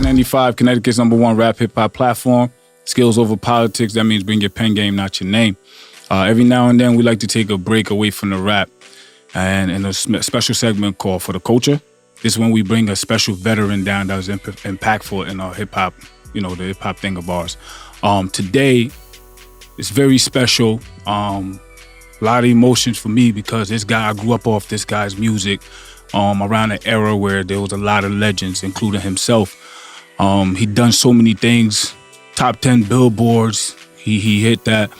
I-95, Connecticut's #1 rap hip-hop platform. Skills over politics, that means bring your pen game, not your name. Every now and then, we like to take a break away from the rap and in a special segment called For the Culture. This is when we bring a special veteran down that was impactful in our hip-hop, the hip-hop thing of ours. Today, it's very special. A lot of emotions for me because this guy, I grew up off this guy's music around an era where there was a lot of legends, including himself. He'd done so many things, top 10 billboards, he hit that.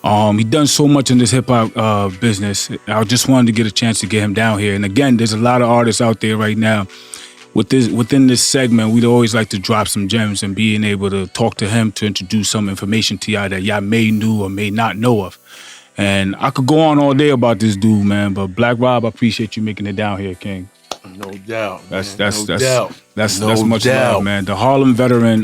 He'd done so much in this hip-hop business. I just wanted to get a chance to get him down here. And again, there's a lot of artists out there right now. Within this segment, we'd always like to drop some gems and being able to talk to him to introduce some information to y'all that y'all may knew or may not know of. And I could go on all day about this dude, man, but Black Rob, I appreciate you making it down here, King. No doubt. That's No much doubt. love, man. The Harlem veteran,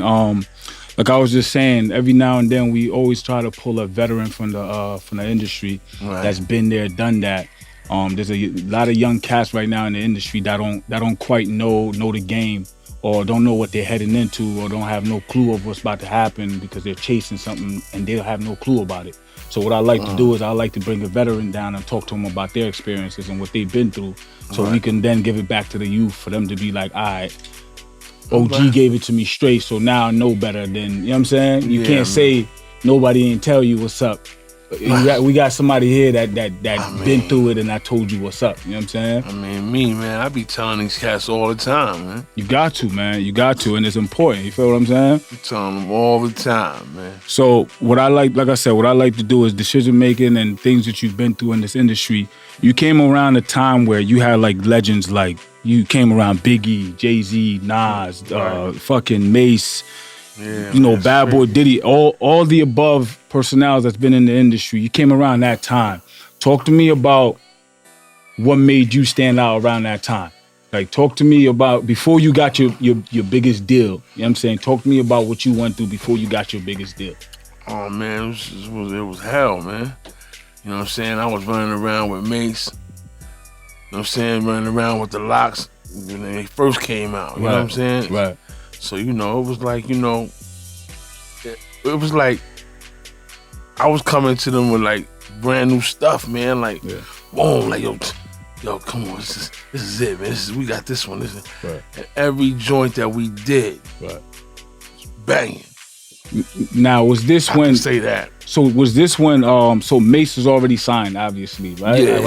like I was just saying, every now and then we always try to pull a veteran from the industry that's been there, done that. There's a lot of young cats right now in the industry that don't quite know the game or don't know what they're heading into or don't have no clue of what's about to happen because they're chasing something and they'll have no clue about it. So what I like to do is I like to bring a veteran down and talk to them about their experiences and what they've been through so we can then give it back to the youth for them to be like, all right, OG gave it to me straight, so now I know better than, you know what I'm saying? You can't say nobody ain't tell you what's up. We got somebody here that been through it and I told you what's up, you know what I'm saying? I mean, man, I be telling these cats all the time, man. You got to, man. You got to, and it's important. You feel what I'm saying? I'm telling them all the time, man. So what I like I said, what I like to do is decision making and things that you've been through in this industry. You came around a time where you had like legends like you came around Biggie, Jay-Z, Nas, fucking Mace, Bad Boy, Diddy, all the above personnel that's been in the industry. You came around that time. Talk to me about what made you stand out around that time. Like, talk to me about before you got your biggest deal. You know what I'm saying? Talk to me about what you went through before you got your biggest deal. Oh, man, it was hell, man. You know what I'm saying? I was running around with Mace. You know what I'm saying? Running around with the Locks when they first came out. You know what I'm saying? Right. So, it was like, it was like I was coming to them with like brand new stuff, man. Like, boom, like, yo, come on, this is it, man. We got this one. And every joint that we did, was banging. Now, was this I can say that? So was this when? So Mace was already signed, obviously, right? Yeah,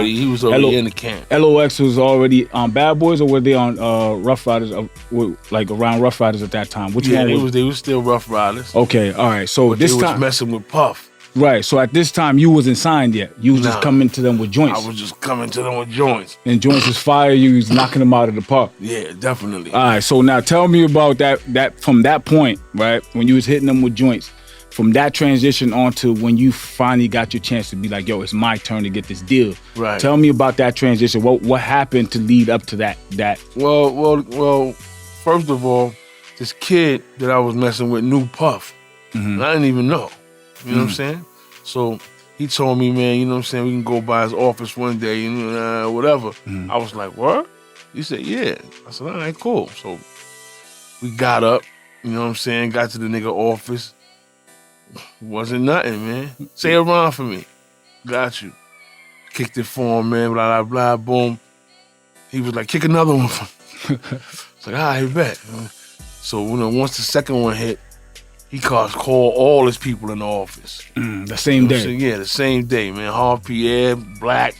he was already in the camp. LOX was already on Bad Boys, or were they on Rough Riders? Like around Rough Riders at that time? Which one? They was still Rough Riders. Okay, all right. So but this they time was messing with Puff. Right. So at this time, you wasn't signed yet. You was just coming to them with joints. I was just coming to them with joints. And joints was fire. You was knocking them out of the park. Yeah, definitely. All right. So now tell me about that from that point, right? When you was hitting them with joints, from that transition on to when you finally got your chance to be like, yo, it's my turn to get this deal. Right. Tell me about that transition. What happened to lead up to that? Well. First of all, this kid that I was messing with knew Puff. And I didn't even know. You know what I'm saying? So he told me, man, you know what I'm saying, we can go by his office one day and whatever. I was like, what? He said, yeah. I said, all right, cool. So we got up, you know what I'm saying, got to the nigga office. Wasn't nothing, man. Say a rhyme for me. Got you. Kicked it for him, man, blah, blah, blah, boom. He was like, kick another one for me. It's like, all right, bet. So once the second one hit, he called all his people in the office. The same day? Yeah, the same day, man. Harv Pierre, Black,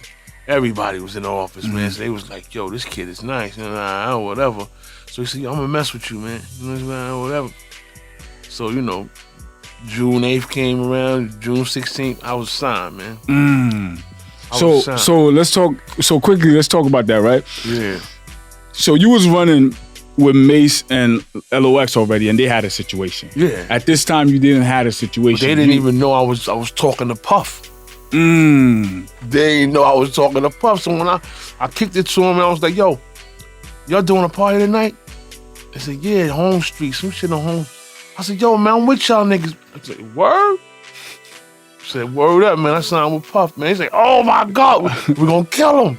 everybody was in the office, man. So they was like, yo, this kid is nice, whatever. So he said, yo, I'm gonna mess with you, man. Whatever. So, June 8th came around, June 16th, I was signed, man. So let's talk about that, right? Yeah. So you was running with Mace and LOX already, and they had a situation. Yeah. At this time, you didn't have a situation. But they didn't even know I was talking to Puff. They didn't know I was talking to Puff. So when I kicked it to him, and I was like, yo, y'all doing a party tonight? They said, yeah, Home Street, some shit on Home. I said, yo, man, I'm with y'all niggas. I said, word? I said, word up, man. I signed with Puff, man. He said, oh my God, we're gonna kill him.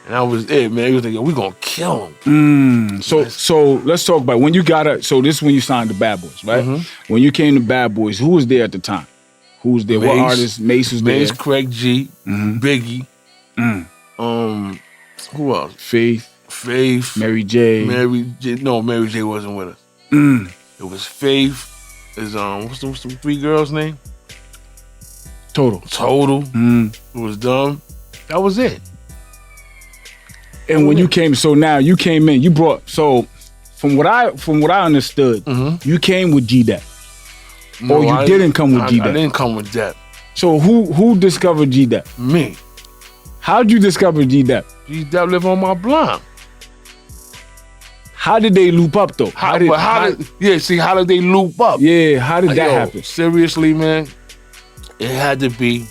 And that was it, man. He was like, yo, we gonna kill him. So let's talk about when you so this is when you signed the Bad Boys, right? Mm-hmm. When you came to Bad Boys, who was there at the time? Who was there? Mace, what artist? Mace was there. Mace, Craig G, Biggie. Who else? Faith. Mary J. No, Mary J wasn't with us. It was Faith. Is what's the 3 girls' name? Total. It was dumb. That was it. And when you came, so now you came in, you brought, so from what I understood, you came with G-Dep. No, or you didn't come with G-Dep. I didn't come with Dep. So who discovered G-Dep? Me. How'd you discover G-Dep? G-Dep live on my block. How did they loop up though? How did they loop up? Yeah, how did that happen? Seriously, man, it had to be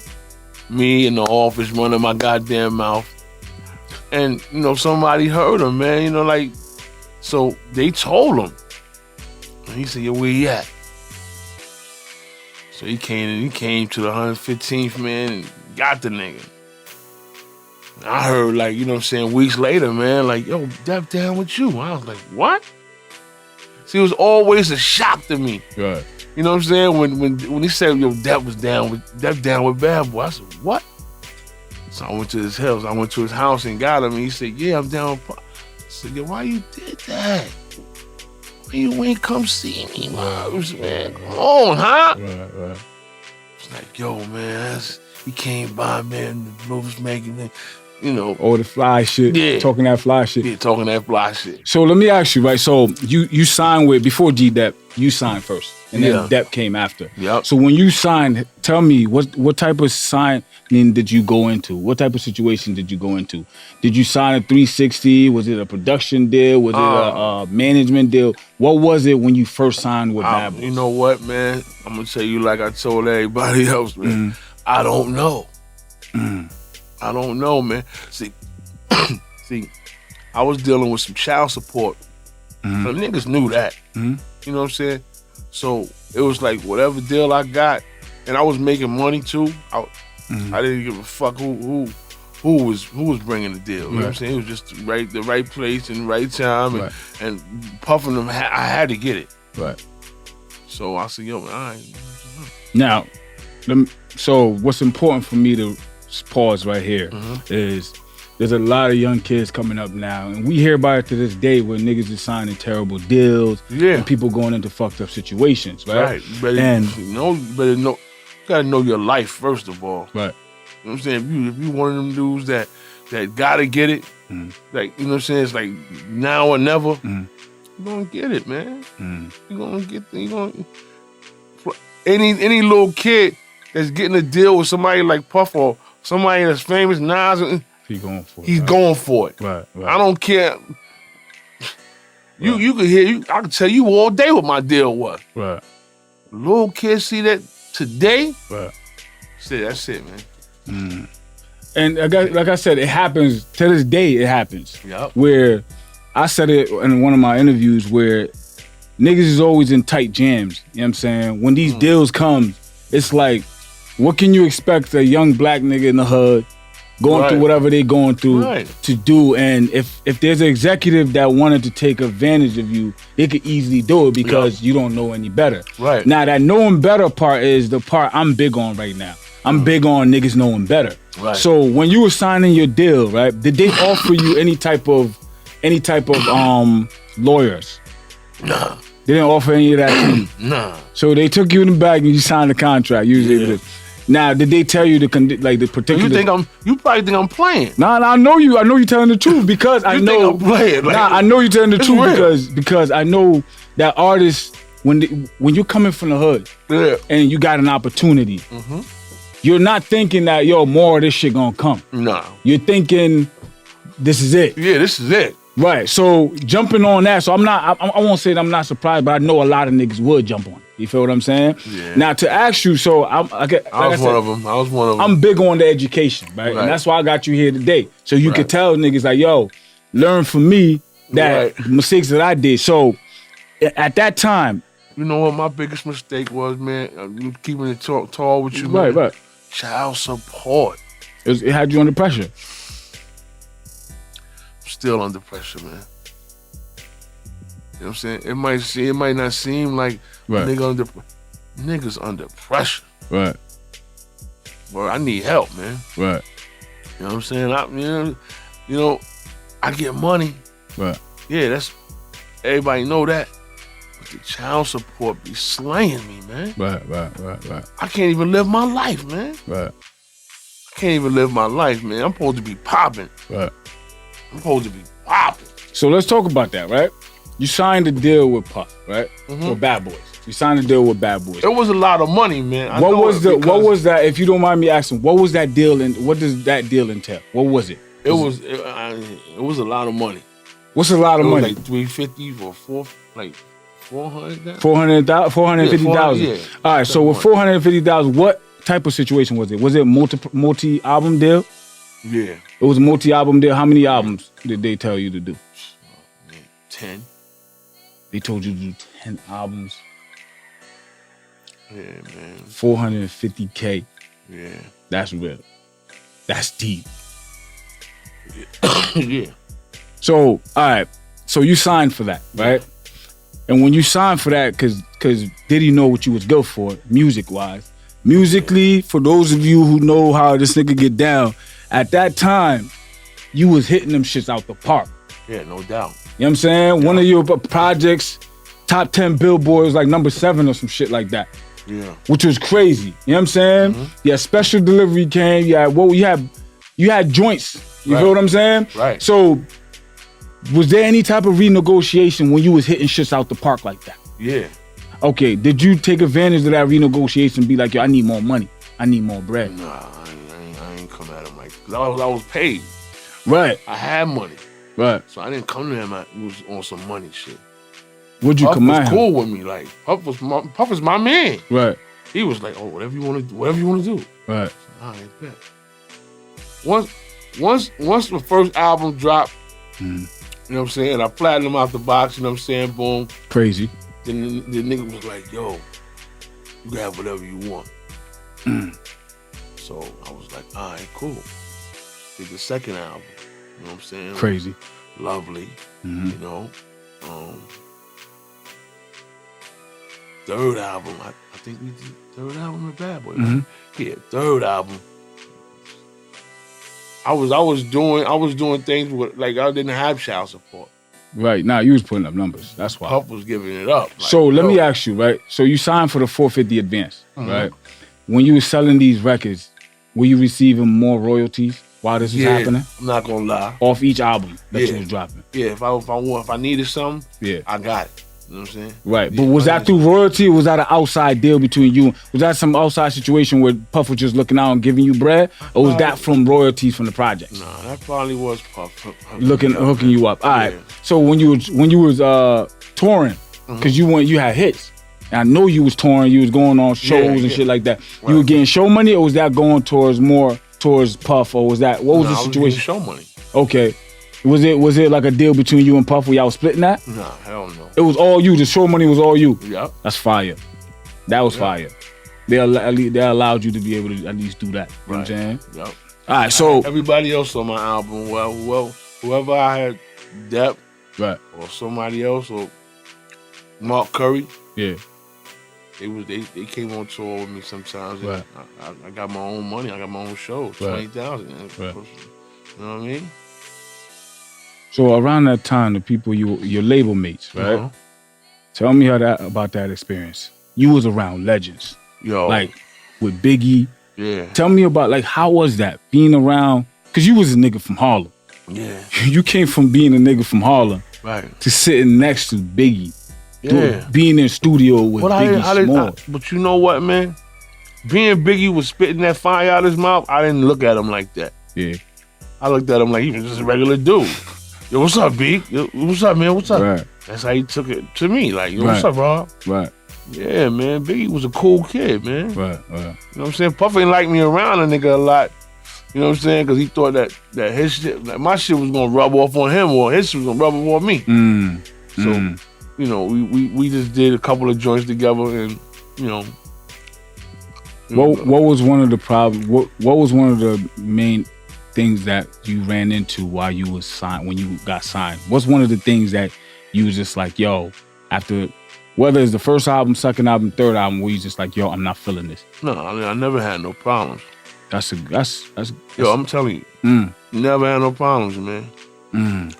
me in the office running my goddamn mouth. And, you know, somebody heard him, man, you know, like, so they told him. And he said, yo, where he at? So he came to the 115th, man, and got the nigga. And I heard, like, you know what I'm saying, weeks later, man, like, yo, Dep down with you. I was like, what? See, it was always a shock to me. Right. You know what I'm saying? When he said, yo, Dep down with Bad Boy, I said, what? So I went to his house. I went to his house and got him, and he said, yeah, I'm down with I said, yo, why you did that? Why you ain't come see me, man? Come on, huh? Right. It's like, yo, man, he came by, man, the moves making it, you know. All the fly shit. Yeah. Talking that fly shit. Yeah, talking that fly shit. So let me ask you, right? So you signed with, before G-Dep, you signed first. And then Dep came after. Yep. So when you signed, tell me, what type of signing did you go into? What type of situation did you go into? Did you sign a 360? Was it a production deal? Was it a management deal? What was it when you first signed with Bad Boys? You know what, man? I'm going to tell you like I told everybody else, man. I don't know. I don't know, man. See, I was dealing with some child support. So niggas knew that. You know what I'm saying? So it was like whatever deal I got, and I was making money too. I didn't give a fuck who was bringing the deal. You know what I'm saying? It was just the right place and right time, and puffing them. I had to get it. Right. So I said, yo, all right. Now, so what's important for me to pause right here is there's a lot of young kids coming up now, and we hear about it to this day where niggas is signing terrible deals and people going into fucked up situations, right? Right. You gotta know your life first of all. Right. You know what I'm saying? If you one of them dudes that gotta get it, like, you know what I'm saying, it's like now or never, you gonna get it, man. You gonna get any little kid that's getting a deal with somebody like Puff or somebody that's famous, Nas, He's going for it. He's going for it. Right. I don't care. You can hear. I can tell you all day what my deal was. Right. Little kids see that today. Right. That's it, man. And like I said, it happens to this day. It happens. Yep. Where I said it in one of my interviews, where niggas is always in tight jams. You know what I'm saying? When these deals come, it's like, what can you expect a young black nigga in the hood going through whatever they going through to do? And if there's an executive that wanted to take advantage of you, they could easily do it because you don't know any better. Right. Now, that knowing better part is the part I'm big on right now. I'm big on niggas knowing better. Right. So when you were signing your deal, right, did they offer you any type of lawyers? Nah. They didn't offer any of that to you? Nah. So they took you in the bag and you signed the contract. Usually. Now, did they tell you the particular? You probably think I'm playing. Nah, I know you. I know you're telling the truth because I know. Think I'm playing. Like, I know you're telling the truth because I know that artists when you're coming from the hood and you got an opportunity, you're not thinking that more of this shit gonna come. No. You're thinking this is it. Yeah, this is it. Right. So jumping on that. So I won't say that I'm not surprised, but I know a lot of niggas would jump on it. You feel what I'm saying? Yeah. Now to ask you, so I was one of them. I'm big on the education, right? And that's why I got you here today. So you could tell niggas like, yo, learn from me that the mistakes that I did. So at that time, you know what my biggest mistake was, man? Keeping it tall with you, man. Right. Child support. It had you under pressure. still under pressure, man. You know what I'm saying? It might not seem like Right. niggas under pressure. Right. Well, I need help, man. Right. You know what I'm saying? I get money. Right. Yeah, that's everybody know that. But the child support be slaying me, man. Right. I can't even live my life, man. Right. I can't even live my life, man. I'm supposed to be popping. Right. I'm supposed to be popping. So let's talk about that, right? You signed a deal with Puff, right? Mm-hmm. Or Bad Boys. You signed a deal with Bad Boys. It was a lot of money, man. What was that? If you don't mind me asking, what was that deal and what does that deal entail? What was it? It was a lot of money. What's a lot of money? Like $350 or $400. 450,000. Yeah. All right. So with 450,000, what type of situation was it? Was it multi-album deal? Yeah. It was a multi-album deal. How many albums did they tell you to do? 10. They told you to do 10 albums. Yeah, man. 450K. Yeah. That's real. That's deep. Yeah. So, all right. So you signed for that, right? And when you signed for that, because Diddy know what you was good for, music-wise. Musically, for those of you who know how this nigga get down, at that time, you was hitting them shits out the park. Yeah, no doubt. You know what I'm saying? One of your projects, top 10 billboards, like number 7 or some shit like that. Yeah. Which was crazy. You know what I'm saying? Mm-hmm. Yeah, special delivery came. You had joints. You feel what I'm saying? Right. So was there any type of renegotiation when you was hitting shits out the park like that? Yeah. Okay, did you take advantage of that renegotiation and be like, yo, I need more money. I need more bread. Nah, I ain't come at him like that. Because I was paid. Right. I had money. Right. So I didn't come to him was on some money shit. Would you Puff come at was him? cool with me. Like, Puff is my man. Right. He was like, oh, whatever you want to do. Right. All right, bet. Once the first album dropped, you know what I'm saying? I flattened him out the box, you know what I'm saying? Boom. Crazy. Then the nigga was like, yo, you can have whatever you want. So I was like, all right, cool. Did the second album, you know what I'm saying? Crazy. Lovely, you know. Third album, I think we did third album with Bad Boy. Yeah, third album. I was doing things with, like, I didn't have child support. Right. Now you was putting up numbers. That's why. Puff was giving it up. Like, so let me ask you, right? So you signed for the 450 advance, right? When you were selling these records, were you receiving more royalties while this was happening? I'm not gonna lie. Off each album that you was dropping. Yeah, if I needed something, I got it. You know what I'm saying? Right. But was that through royalty or was that an outside deal between you? Was that some outside situation where Puff was just looking out and giving you bread? Or was that from royalties from the projects? Nah, that probably was Puff. Hooking you up. All right. So when you was touring, because you had hits. And I know you was touring, you was going on shows and shit like that. Right. You were getting show money or was that going towards Puff or was that, what was the situation? I was show money. Okay. Was it like a deal between you and Puff where y'all was splitting that? Nah, hell no. It was all you. The show money was all you. Yep. That's fire. That was fire. They allowed you to be able to at least do that. You know what I'm saying? Yep. All right, so everybody else on my album, well, whoever I had Depp, right, or somebody else, or Mark Curry, yeah, they came on tour with me sometimes. Right. I got my own money. I got my own show. 20,000. Right. You know what I mean? So around that time, the people your label mates, right? Tell me about that experience. You was around legends, like with Biggie. Yeah. Tell me about, like, how was that being around? Cause you was a nigga from Harlem. Yeah. You came from being a nigga from Harlem, right, to sitting next to Biggie. Yeah. Being in studio with Biggie Small. But you know what, man? Being Biggie was spitting that fire out his mouth, I didn't look at him like that. Yeah. I looked at him like he was just a regular dude. Yo, what's up, B? Yo, what's up, man? What's up? Right. That's how he took it to me. Like, yo, what's up, Rob? Right. Yeah, man. Biggie was a cool kid, man. Right. You know what I'm saying? Puff ain't like me around a nigga a lot. You know what I'm saying? Because he thought that his shit, like my shit was gonna rub off on him, or his shit was gonna rub off on me. So, you know, we just did a couple of joints together, and you know. What was one of the problems? What was one of the main things that you ran into while you was signed, when you got signed? What's one of the things that you was just like, yo, after, whether it's the first album, second album, third album, where you just like, yo, I'm not feeling this? No, I mean, I never had no problems. That's Yo, I'm telling you, never had no problems, man.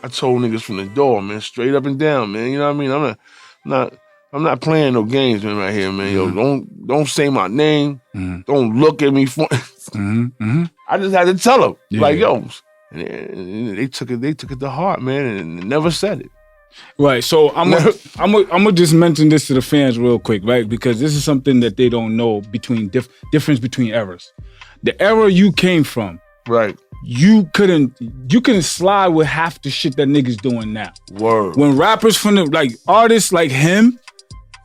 I told niggas from the door, man, straight up and down, man. You know what I mean? I'm not playing no games, man, right here, man. Yo, don't say my name. Don't look at me. I just had to tell them, like, yo, and they took it to heart, man, and never said it. Right. So I'm gonna just mention this to the fans real quick, right? Because this is something that they don't know between difference between eras. The era you came from, right? You couldn't slide with half the shit that niggas doing now. Word. When rappers from the, like, artists like him,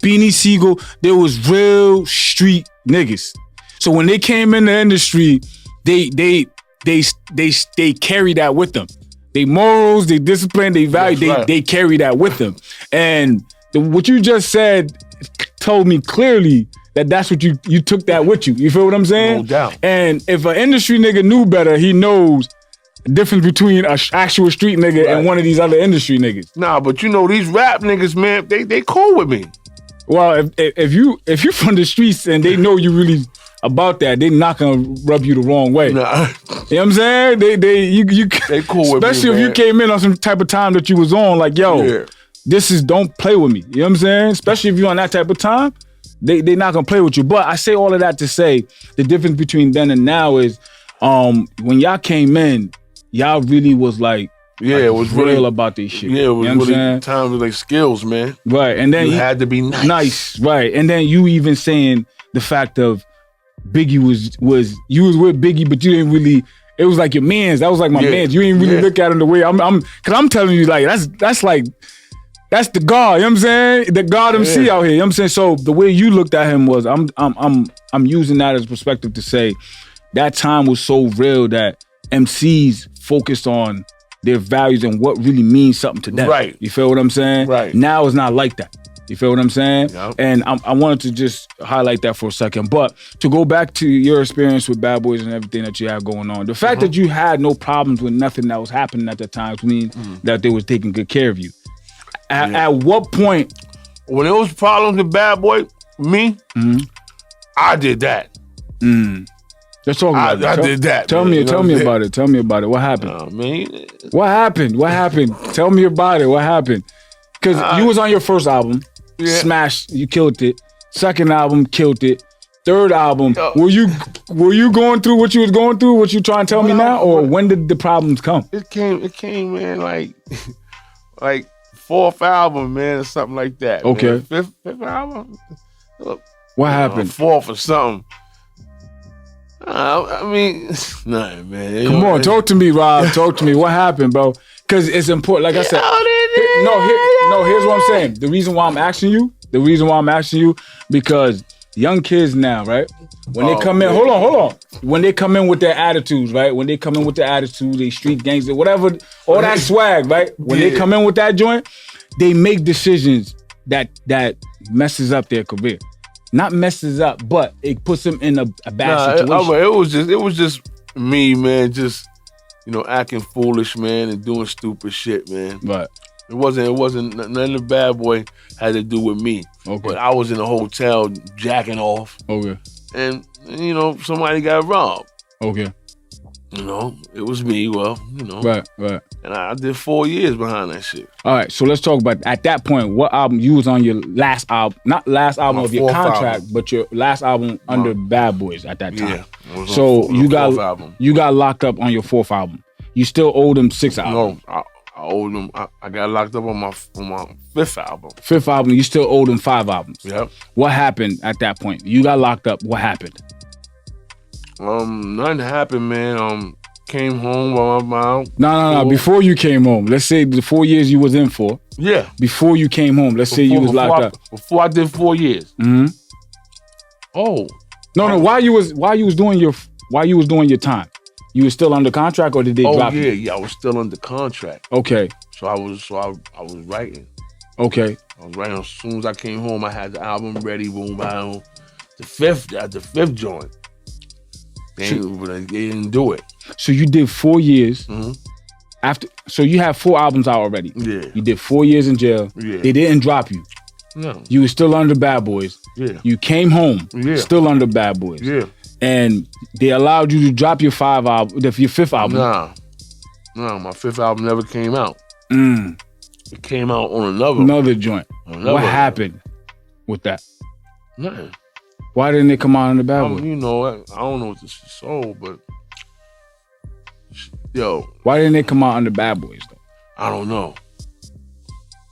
Beanie Siegel, there was real street niggas. So when they came in the industry, they carry that with them. They morals, they discipline, they value, they carry that with them. And what you just said told me clearly that that's what you took that with you. You feel what I'm saying? No doubt. And if an industry nigga knew better, he knows the difference between an actual street nigga and one of these other industry niggas. Nah, but you know, these rap niggas, man, they cool with me. Well, if you're from the streets and they know you really about that, they not gonna rub you the wrong way. Nah. You know what I'm saying? They cool with me, especially if you came in on some type of time that you was on, like, yo, this is, don't play with me. You know what I'm saying? Especially if you're on that type of time, they not gonna play with you. But I say all of that to say the difference between then and now is when y'all came in, y'all really was like, it was real really about this shit. Yeah, it was, you know really time with like skills, man. Right. And then you had to be nice. Right. And then you even saying the fact of Biggie was you was with Biggie, but you didn't really, it was like your mans. That was like my mans. You didn't really look at him the way cause I'm telling you, like, that's like, that's the God, you know what I'm saying? The God MC out here, you know what I'm saying? So the way you looked at him was, I'm using that as a perspective to say that time was so real that MCs focused on their values and what really means something to them. Right. You feel what I'm saying? Right. Now it's not like that. You feel what I'm saying? Yep. And I wanted to just highlight that for a second. But to go back to your experience with Bad Boys and everything that you had going on, the fact that you had no problems with nothing that was happening at the time means that they was taking good care of you. At what point? When there was problems with Bad Boy, me, I did that. Let's talk about it. I did that. Tell me about it. Tell me about it. What happened? Oh, man. What happened? Tell me about it. What happened? Because you was on your first album, smashed, you killed it. Second album, killed it. Third album, were you going through what you was going through? What you trying to tell me now, or when did the problems come? It came, man, like fourth album, man, or something like that. Okay. Man. Fifth album. What happened? Fourth or something. I mean, nothing, man. Come on, talk to me, Rob. Talk to me. What happened, bro? Because it's important. Like I said, here's what I'm saying. The reason why I'm asking you, because young kids now, right? When they come in, hold on. When they come in with their attitudes, right? When they come in with their attitude, they street gangster, whatever, all that swag, right? When they come in with that joint, they make decisions that messes up their career. Not messes up, but it puts them in a bad situation. It was just me, man, just, acting foolish, man, and doing stupid shit, man. Right. It wasn't none of the Bad Boy had to do with me. Okay. But I was in a hotel jacking off. Okay. And, somebody got robbed. Okay. It was me, Right. And I did 4 years behind that shit. All right, so let's talk about, at that point, what album you was on your last album, not last album of your contract, but your last album under Bad Boys at that time. Yeah. So you got locked up on your fourth album. You still owe them 6 albums. No, I owed them. I got locked up on my fifth album. Fifth album, you still owe them 5 albums. Yep. What happened at that point? You got locked up. What happened? Nothing happened, man. Came home by my No. Before you came home, let's say the 4 years you was in for. Yeah. Before you came home, let's say you was locked up. Before I did 4 years. Mm-hmm. Oh. No. While you was doing your time, you was still under contract, or did they drop you? Yeah. I was still under contract. Okay. So I was writing. Okay. I was writing. As soon as I came home, I had the album ready. Boom, boom. The fifth joint. They didn't do it. So you did 4 years. After, so you have 4 albums out already. Yeah. You did 4 years in jail. Yeah. They didn't drop you. No. You were still under Bad Boys. Yeah. You came home. Yeah. Still under Bad Boys. Yeah. And they allowed you to drop your 5th album, your 5th album. Nah, my 5th album never came out. It came out on another joint. What happened with that? Nothing. Why didn't it come out on the Bad Boys? You know, I don't know what this is sold, but yo. Why didn't it come out on the Bad Boys though? I don't know.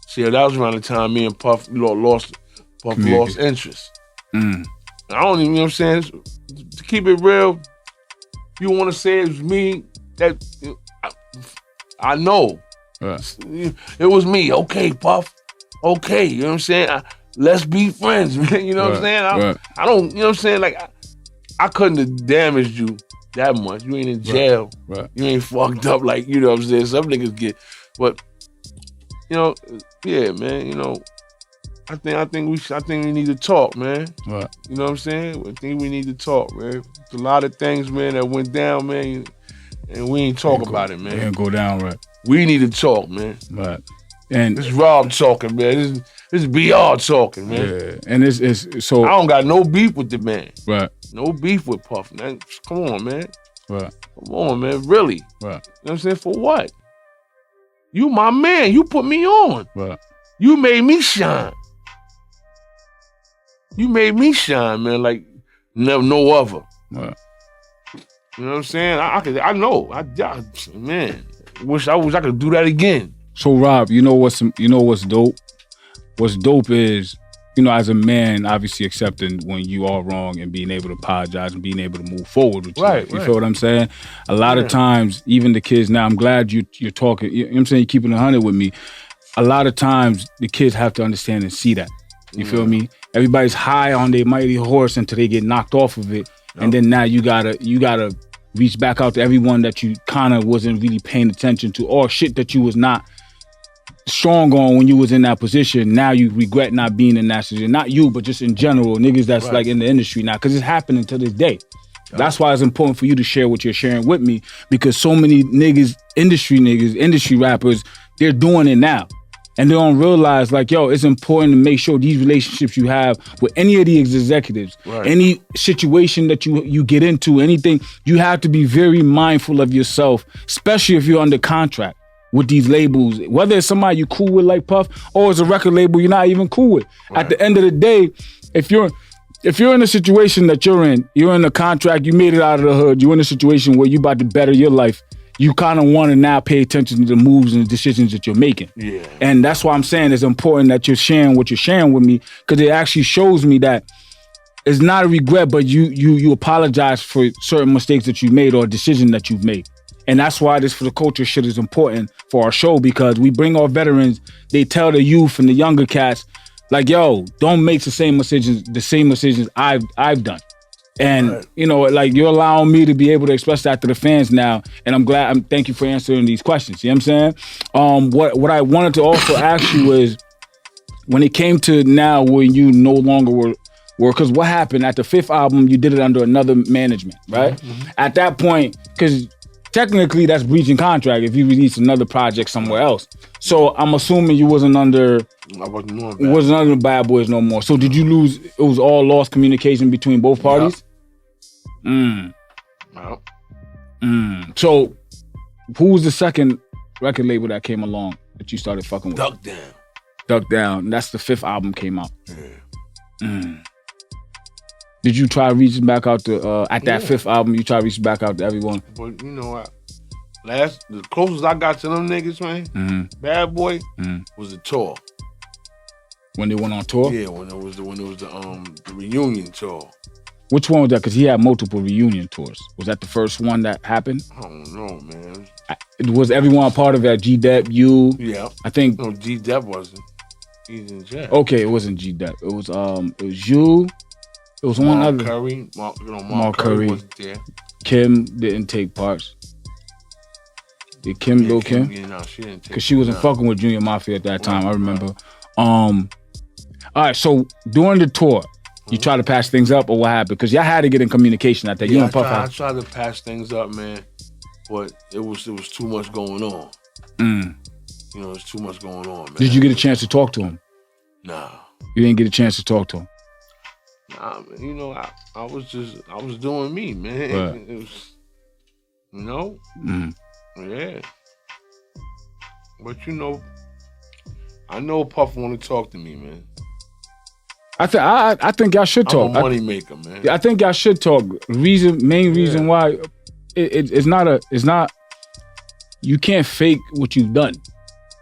See, that was around the time me and Puff lost interest. I don't even, you know what I'm saying? To keep it real, you want to say it was me, that I know. Right. It was me. Okay, Puff. Okay, you know what I'm saying? Let's be friends, man. You know what I'm saying? I don't, you know what I'm saying? Like, I couldn't have damaged you that much. You ain't in jail. Right. You ain't fucked up like, you know what I'm saying? Some niggas get, but, you know, yeah, man, you know, I think we need to talk, man. Right. You know what I'm saying? I think we need to talk, man. There's a lot of things, man, that went down, man, and we ain't talk about it, man. It ain't go down right. We need to talk, man. Right. And this is Rob talking, man. This is BR talking, man. Yeah. And it's so I don't got no beef with the man. Right. No beef with Puff, man. Come on, man. Right. Come on, man. Really. Right. You know what I'm saying? For what? You my man. You put me on. Right. You made me shine. You made me shine, man, like no other. Right. You know what I'm saying? I know. Man, wish I could do that again. So Rob, you know what's dope? What's dope is, you know, as a man, obviously accepting when you are wrong and being able to apologize and being able to move forward with you. Right, you feel what I'm saying? A lot of times, even the kids now, I'm glad you're talking, you know what I'm saying, you're keeping 100 with me. A lot of times the kids have to understand and see that. You feel me? Everybody's high on their mighty horse until they get knocked off of it. Yep. And then now you gotta reach back out to everyone that you kind of wasn't really paying attention to, or shit that you was not strong on when you was in that position. Now you regret not being in that position. Not you, but just in general, niggas that's like in the industry now, because it's happening to this day. Yep. That's why it's important for you to share what you're sharing with me, because so many industry rappers, they're doing it now. And they don't realize, like, yo, it's important to make sure these relationships you have with any of these executives, any situation that you get into, anything, you have to be very mindful of yourself, especially if you're under contract with these labels, whether it's somebody you cool with like Puff, or it's a record label you're not even cool with. At the end of the day, if you're in a situation that you're in a contract, you made it out of the hood, you're in a situation where you about to better your life, you kind of want to now pay attention to the moves and the decisions that you're making. Yeah. And that's why I'm saying it's important that you're sharing what you're sharing with me, because it actually shows me that it's not a regret, but you apologize for certain mistakes that you made or a decision that you've made. And that's why this For the Culture shit is important for our show, because we bring our veterans, they tell the youth and the younger cats, like, yo, don't make the same decisions I've done. And, you know, like, you're allowing me to be able to express that to the fans now. And I'm glad, thank you for answering these questions. You know what I'm saying? What I wanted to also ask you is, when it came to now where you no longer were, because what happened at the 5th album, you did it under another management, right? Mm-hmm. At that point, because technically that's breaching contract if you release another project somewhere else. So I'm assuming you wasn't under Bad Boys no more. So did you lose, it was all lost communication between both parties? Yep. So who was the second record label that came along that you started fucking with? Duck Down. That's the 5th album came out. Did you try reaching back out to, at that 5th album, you try reaching back out to everyone? But you know what? The closest I got to them niggas, man, Bad Boy, was the tour. When they went on tour? Yeah, when it was the reunion tour. Which one was that? Because he had multiple reunion tours. Was that the first one that happened? I don't know, man. Was everyone a part of that? G-Dep, you? Yeah. I think. No, G-Dep wasn't. He's in jail. Okay, it wasn't G-Dep. It was you. It was one other. Mark Curry wasn't there. Kim didn't take parts. Did Kim go Kim? Yeah, no, she didn't take. Because she wasn't fucking with Junior Mafia at that time. I remember. All right, so during the tour, you try to patch things up, or what happened? Because y'all had to get in communication at that. Yeah, I tried to patch things up, man. but it was too much going on. Mm. You know, it's too much going on, man. Did you get a chance to talk to him? Nah. You didn't get a chance to talk to him? Nah, man, you know, I was doing me, man. Right. It was, you know? Yeah. But you know, I know Puff want to talk to me, man. I think y'all should talk. I'm a money maker, man. I think y'all should talk. Main reason why it's not. You can't fake what you've done.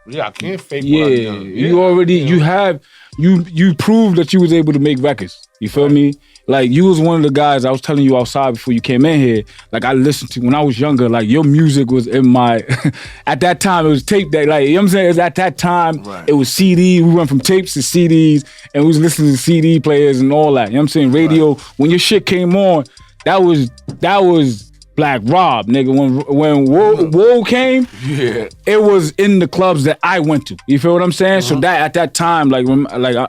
Yeah, I can't fake what I've done. You already you proved that you was able to make records. You feel me? Like you was one of the guys I was telling you outside before you came in here. Like I listened to when I was younger. Like your music was in my. At that time it was tape that you know what I'm saying. It was at that time it was CD. We went from tapes to CDs and we was listening to CD players and all that. You know what I'm saying? Radio. When your shit came on, that was Black Rob, nigga. When Woe came, it was in the clubs that I went to. You feel what I'm saying? So that at that time, like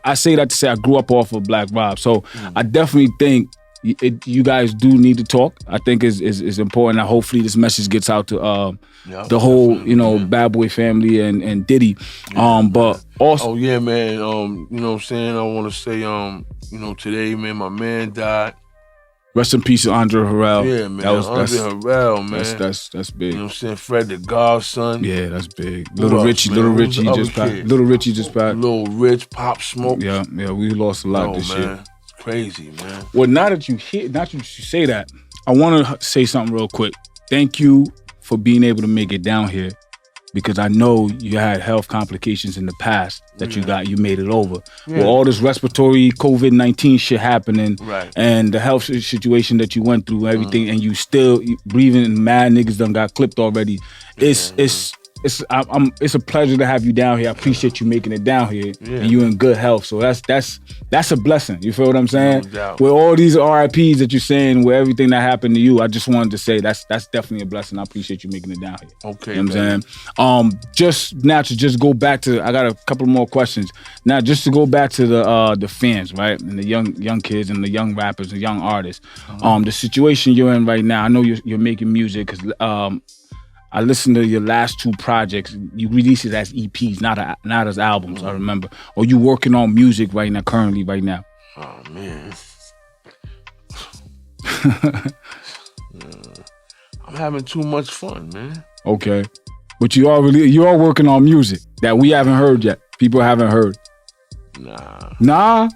I say that to say I grew up off of Black Rob. So I definitely think you guys do need to talk. I think is important. Hopefully this message gets out to the whole Bad Boy family and Diddy. But also, man. You know what I'm saying? I want to say today, man, my man died. Rest in peace to Andre Harrell. Yeah, man. Andre Harrell, man. That's big. You know what I'm saying? Fred the Godson. Yeah, that's big. Little Richie just passed. Little Richie just passed. Little Rich, Pop Smoke. Yeah, we lost a lot this year. It's crazy, man. Well, now that you say that, I want to say something real quick. Thank you for being able to make it down here, because I know you had health complications in the past that you made it over. With all this respiratory COVID-19 shit happening, and the health situation that you went through, everything, and you still breathing, and mad niggas done got clipped already. It's a pleasure to have you down here. I appreciate you making it down here, and you in good health. So that's a blessing. You feel what I'm saying? No doubt. With all these RIPs that you're saying, with everything that happened to you, I just wanted to say that's definitely a blessing. I appreciate you making it down here. Okay, you know what I'm saying? Just now to just go back to, I got a couple more questions. Now just to go back to the fans, right, and the young kids and the young rappers, the young artists. The situation you're in right now. I know you're making music because I listened to your last two projects. You released it as EPs, not as albums. I remember. Or you working on music right now, currently right now? Oh man, I'm having too much fun, man. Okay, but you are working on music that we haven't heard yet. People haven't heard. Nah.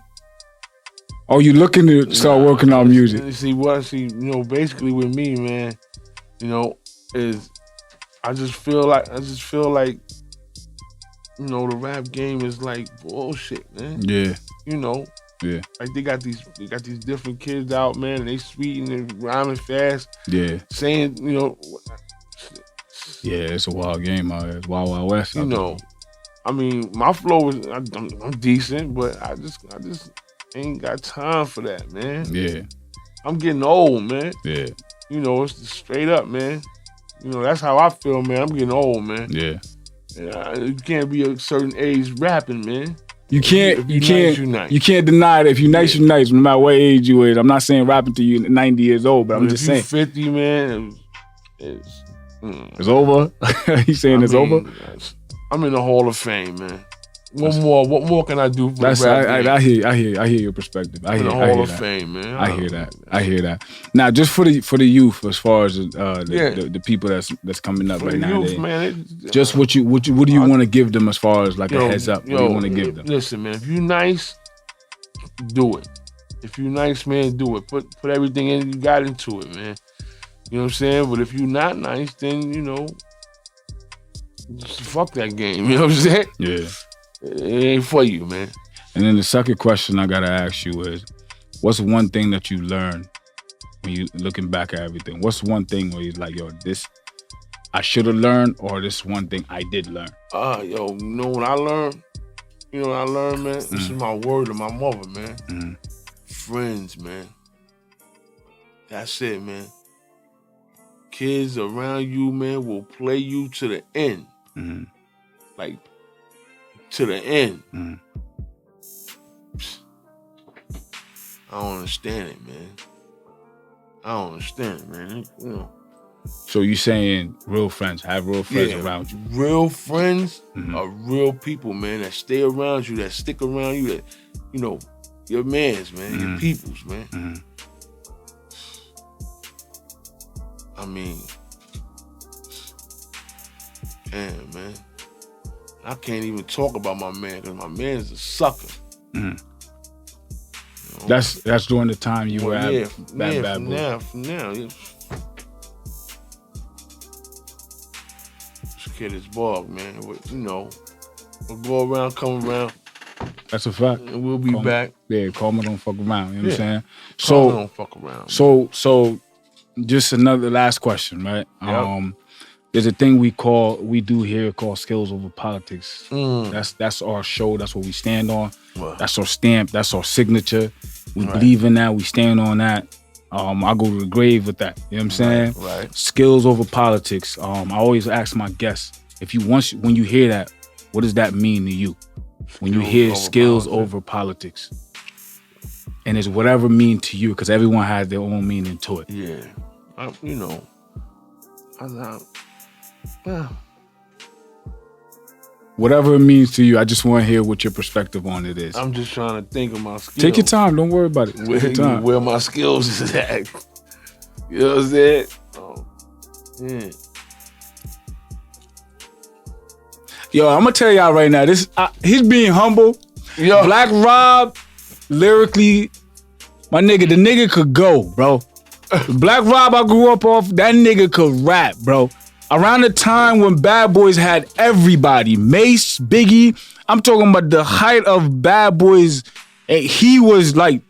Are you looking to start working on music? Basically with me, man, is I just feel like the rap game is like bullshit, man. Yeah. Like they got these different kids out, man, and they sweet and they rhyming fast. Yeah. Saying, Yeah, it's a wild game out here. It's Wild West. I mean, my flow is I'm decent, but I just ain't got time for that, man. Yeah. I'm getting old, man. Yeah. It's straight up, man. That's how I feel, man. I'm getting old, man. Yeah. You can't be a certain age rapping, man. You can't nice. You can't deny it. If you're nice, you're nice, no matter what age you is. I'm not saying rapping to you 90 years old, but I'm just saying. 50, man, it's over? You saying it's over? I'm in the Hall of Fame, man. What more can I do for rap? I hear your perspective. I hear the Hall of Fame, man. I hear that. Now, just for the youth, as far as the people that's coming up right now, man, just what do you want to give them as far as like a heads up? What do you want to give them? Listen, man, if you nice, do it. If you nice, man, do it. Put everything in you got into it, man. You know what I'm saying? But if you not nice, then just fuck that game. You know what I'm saying? Yeah. It ain't for you, man. And then the second question I gotta ask you is, what's one thing that you learned when you looking back at everything? What's one thing where you're like, yo, this I should have learned, or this one thing I did learn? What I learned? Man? This is my word to my mother, man. Friends, man. That's it, man. Kids around you, man, will play you to the end. Like, to the end. I don't understand it, man. So you saying real friends, have real friends around you. Real friends are real people, man, that stay around you, that stick around you, that, you know, your mans, man, your peoples, man. I mean, damn, man. I can't even talk about my man because my man's a sucker. You know? That's during the time you were at Bad Boy. From now. This kid is bug, man. You know, we'll go around, come around. That's a fact. And we'll be back. Yeah, Karma don't fuck around. You know what I'm saying? Karma don't fuck around. So just another last question, right? Yep. There's a thing we do here called Skills Over Politics. That's our show. That's what we stand on. Wow. That's our stamp. That's our signature. We believe in that. We stand on that. I go to the grave with that. You know what I'm saying? Right. Skills over politics. I always ask my guests, when you hear that, what does that mean to you? When you hear skills over politics. And it's whatever mean to you, because everyone has their own meaning to it. Yeah. Whatever it means to you, I just want to hear what your perspective on it is. I'm just trying to think of my skills. Take your time. Don't worry about it. Take your time. Where my skills is at. You know what I'm saying? Oh, yeah. Yo, I'm going to tell y'all right now, he's being humble. Yo. Black Rob, lyrically, the nigga could go, bro. Black Rob I grew up off, that nigga could rap, bro. Around the time when Bad Boys had everybody, Mace, Biggie, I'm talking about the height of Bad Boys. He was like,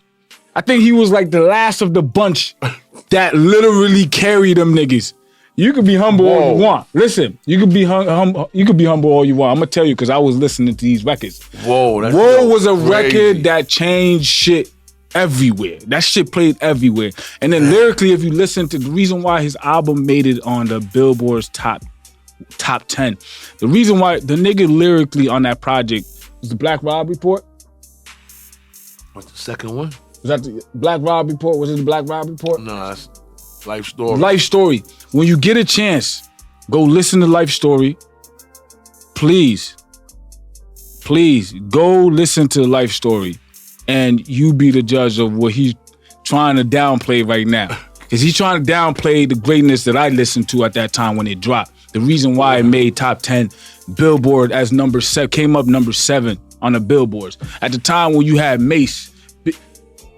I think he was like the last of the bunch that literally carried them niggas. You could be humble all you want. Listen, you could be humble all you want. I'm gonna tell you because I was listening to these records. Whoa, that's Whoa was a record that changed shit everywhere. That shit played everywhere. And then lyrically, if you listen to the reason why his album made it on the Billboard's top 10, the reason why the nigga lyrically on that project was the Black Rob Report. What's the second one? Was that the Black Rob Report? Was it the Black Rob Report? No, that's Life Story. Life Story. When you get a chance, go listen to Life Story. Please go listen to Life Story. And you be the judge of what he's trying to downplay right now. Because he's trying to downplay the greatness that I listened to at that time when it dropped. The reason why it made top 10 Billboard as number 7, came up number 7 on the Billboards. At the time when you had Mace.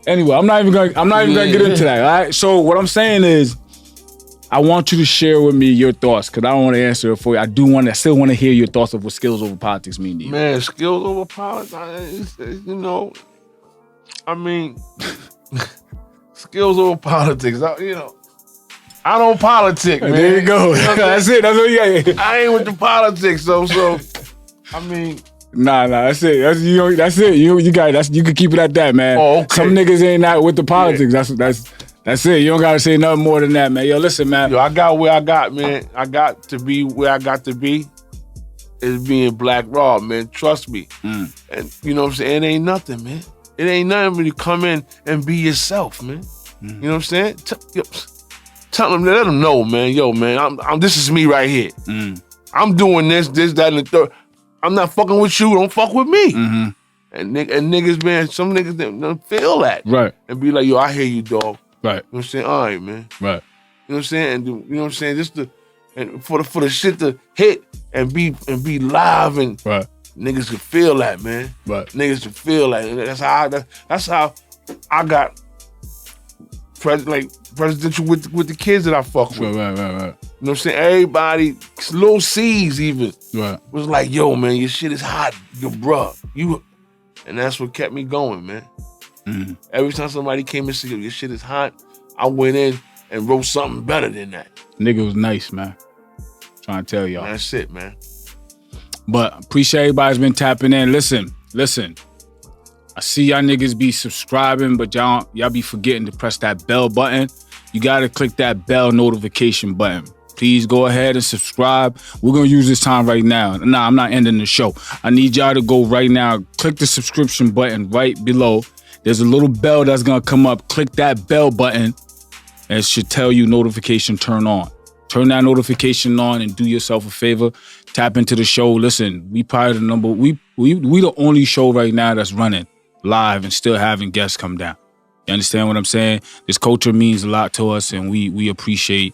Anyway, I'm not even gonna get into that, all right? So what I'm saying is, I want you to share with me your thoughts, because I don't want to answer it for you. I still want to hear your thoughts of what skills over politics mean to you. Man, skills over politics, you know, I mean, skills over politics. I don't politic, man. There you go. That's it. That's what you got. I ain't with the politics, so I mean. Nah, that's it. That's it. You got. You can keep it at that, man. Oh, okay. Some niggas ain't not with the politics. Yeah. That's it. You don't gotta say nothing more than that, man. Yo, listen, man. Yo, I got where I got, man. I got to be where I got to be. Is being Black Raw, man. Trust me. And you know what I'm saying? It ain't nothing, man. It ain't nothing when you come in and be yourself, man. You know what I'm saying? Tell them, let them know, man. Yo, man, this is me right here. I'm doing this, that, and the third. I'm not fucking with you. Don't fuck with me. And niggas, man, some niggas don't feel that. Right. And be like, yo, I hear you, dog. Right. You know what I'm saying? All right, man. Right. You know what I'm saying? And you know what I'm saying? Just for the shit to hit and be live and niggas can feel that, man. Right. Niggas can feel that. And that's how I got presidential with the kids that I fuck with. Right. You know what I'm saying? Everybody, little C's even, was like, yo, man, your shit is hot, yo, bruh. And that's what kept me going, man. Every time somebody came and said, yo, your shit is hot, I went in and wrote something better than that. Nigga was nice, man. Trying to tell y'all. That's it, man. But appreciate everybody's been tapping in. Listen. I see y'all niggas be subscribing, but y'all be forgetting to press that bell button. You gotta click that bell notification button. Please go ahead and subscribe. We're gonna use this time right now. Nah, I'm not ending the show. I need y'all to go right now. Click the subscription button right below. There's a little bell that's gonna come up. Click that bell button, and it should tell you notification turn on. Turn that notification on and do yourself a favor. Tap into the show. Listen, we probably the number. We the only show right now that's running live and still having guests come down. You understand what I'm saying? This culture means a lot to us, and we appreciate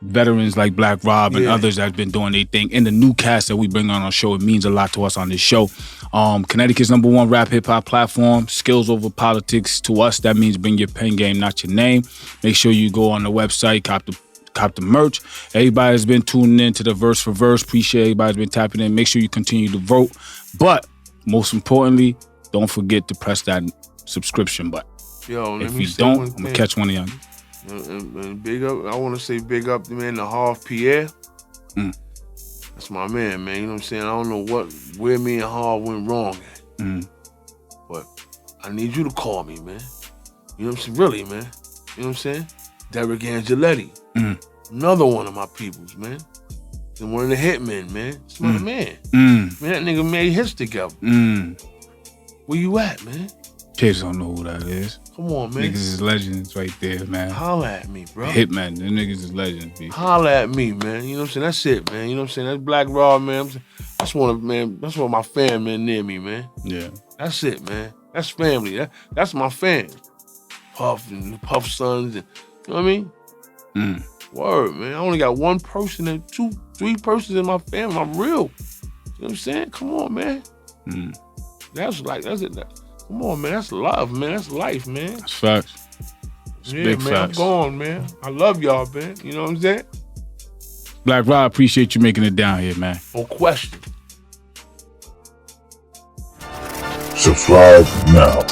veterans like Black Rob and others that have been doing their thing. And the new cast that we bring on our show, it means a lot to us on this show. Connecticut's #1 rap hip-hop platform, skills over politics. To us, that means bring your pen game, not your name. Make sure you go on the website, cop the merch. Everybody's been tuning in to the Verse for Verse. Appreciate everybody's been tapping in. Make sure you continue to vote. But most importantly, don't forget to press that subscription button. Yo, if you don't, I'm gonna catch one of y'all. And big up, I want to say big up to man, the Harv Pierre. That's my man, man. You know what I'm saying? I don't know where me and Harv went wrong at. But I need you to call me, man. You know what I'm saying? Really, man. You know what I'm saying? Derek Angeletti. Another one of my peoples, man. And one of the hitmen, man. It's my man. Man, that nigga made hits together. Where you at, man? Kids don't know who that is. Come on, man. Niggas is legends right there, man. Holla at me, bro. Hitman, them niggas is legends, B. Holla at me, man. You know what I'm saying? That's it, man. You know what I'm saying? That's Black Raw, man. That's one of my fam, man, near me, man. Yeah. That's it, man. That's family. That's my fam. Puff and Puff Sons, and you know what I mean? Word, man. I only got one person and 3 persons in my family. I'm real. You know what I'm saying? Come on, man. That's it. Come on, man. That's love, man. That's life, man. That's facts. It's big man. facts. I'm gone, man. I love y'all, man. You know what I'm saying? Black Rob, appreciate you making it down here, man. No question. Subscribe now.